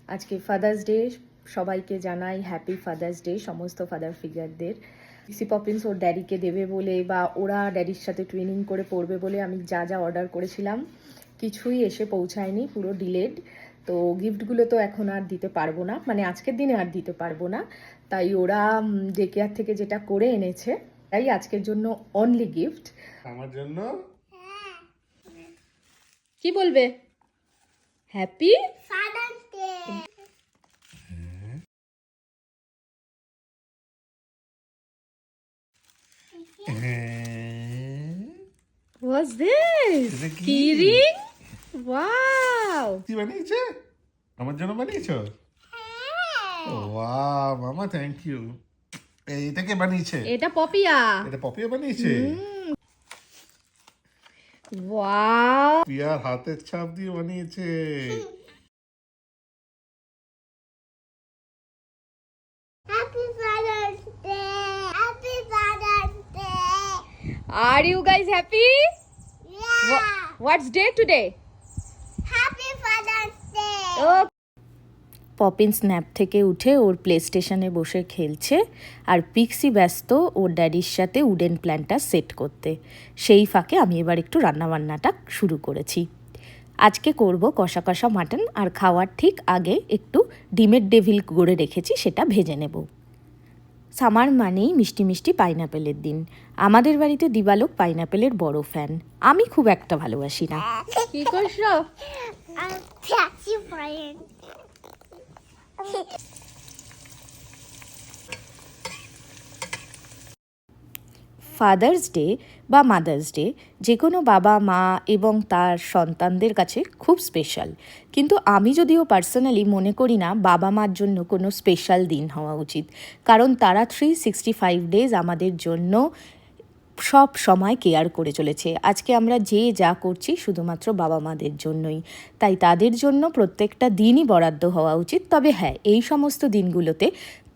আজকে father's day, সবাইকে জানাই হ্যাপি ফাদার্স ডে সমস্ত ফাদার ফিগারদের। পিক্সি পপিন্স ওর ড্যাডিকে দেবে বলে বা ওরা ড্যাডির সাথে ট্রেনিং করে পড়বে বলে আমি যা যা অর্ডার করেছিলাম কিছুই এসে পৌঁছায়নি, পুরো ডিলেড। তো গিফটগুলো তো এখন আর দিতে পারবো না, মানে আজকের দিনে আর দিতে পারবো না। তাই ওরা ডে কেয়ার থেকে যেটা করে এনেছে তাই আজকের জন্য অনলি গিফট আমার জন্য। কি বলবে? Happy father's day. What's this? এটা কি? Key ring? Wow! কি বানিয়েছে? আমার জন্য বানিয়েছো? ওয়াও মামা, থ্যাংক ইউ। এটা কে বানিয়েছে? এটা পপিয়া। এটা পপিয়া বানিয়েছে? ওয়াও! পিয়ার হাতের ছাপ দিয়ে বানিয়েছে। Happy father's day. Happy father's day. Are you guys happy? Yeah. What's day today? Happy father's day. পপিন স্ন্যাপ থেকে উঠে ওর প্লে স্টেশনে বসে খেলছে, আর পিক্সি ব্যস্ত ওর ড্যাডির সাথে উডেন প্ল্যানটা সেট করতে। সেই ফাঁকে আমি এবার একটু রান্নাবান্নাটা শুরু করেছি। আজকে করব কষা কষা মাটন, আর খাওয়ার ঠিক আগে একটু ডিমের ডেভিল গড়ে রেখেছি, সেটা ভেজে নেব। সামার মানেই মিষ্টি মিষ্টি পাইনাপেলের দিন। আমাদের বাড়িতে দিবালোক পাইনাপেলের বড় ফ্যান, আমি খুব একটা ভালোবাসি না। কি করছো? Happy friend. ফাদার্স ডে বা মাদার্স ডে যে কোনো বাবা মা এবং তার সন্তানদের কাছে খুব স্পেশাল, কিন্তু আমি যদিও পার্সোনালি মনে করি না বাবা মার জন্য কোনো স্পেশাল দিন হওয়া উচিত, কারণ তারা 365 ডেজ আমাদের জন্য সব সময় কেয়ার করে চলেছে। আজকে আমরা যে যা করছি শুধুমাত্র বাবা মাদের জন্যই, তাই তাদের জন্য প্রত্যেকটা দিনই বরাদ্দ হওয়া উচিত। তবে হ্যাঁ, এই সমস্ত দিনগুলোতে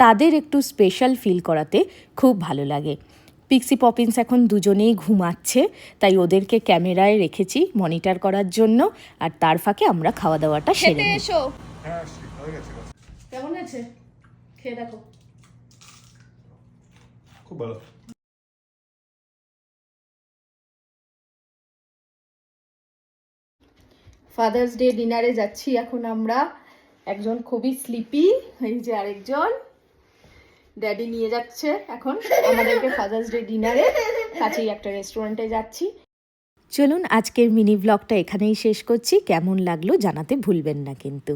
তাদের একটু স্পেশাল ফিল করাতে খুব ভালো লাগে। পিক্সি পপিন্স এখন দুজনেই ঘুমাচ্ছে, তাই ওদেরকে ক্যামেরায় রেখেছি মনিটর করার জন্য, আর তার ফাঁকে আমরা খাওয়া দাওয়াটা সেরে নিই। এসো। হ্যাঁ, হয়ে গেছে। কেমন আছে? খেয়ে দেখো। খুব ভালো। ফাদার্স ডে ডিনারে যাচ্ছি এখন আমরা। একজন খুবই স্লিপি, এই যে আরেকজন। ড্যাডি নিয়ে যাচ্ছে এখন আমাদেরকে ফাদার্স ডে ডিনারে, কাছেই একটা রেস্টুরেন্টে যাচ্ছি। চলুন আজকের মিনি ব্লগটা এখানেই শেষ করছি। কেমন লাগলো জানাতে ভুলবেন না কিন্তু।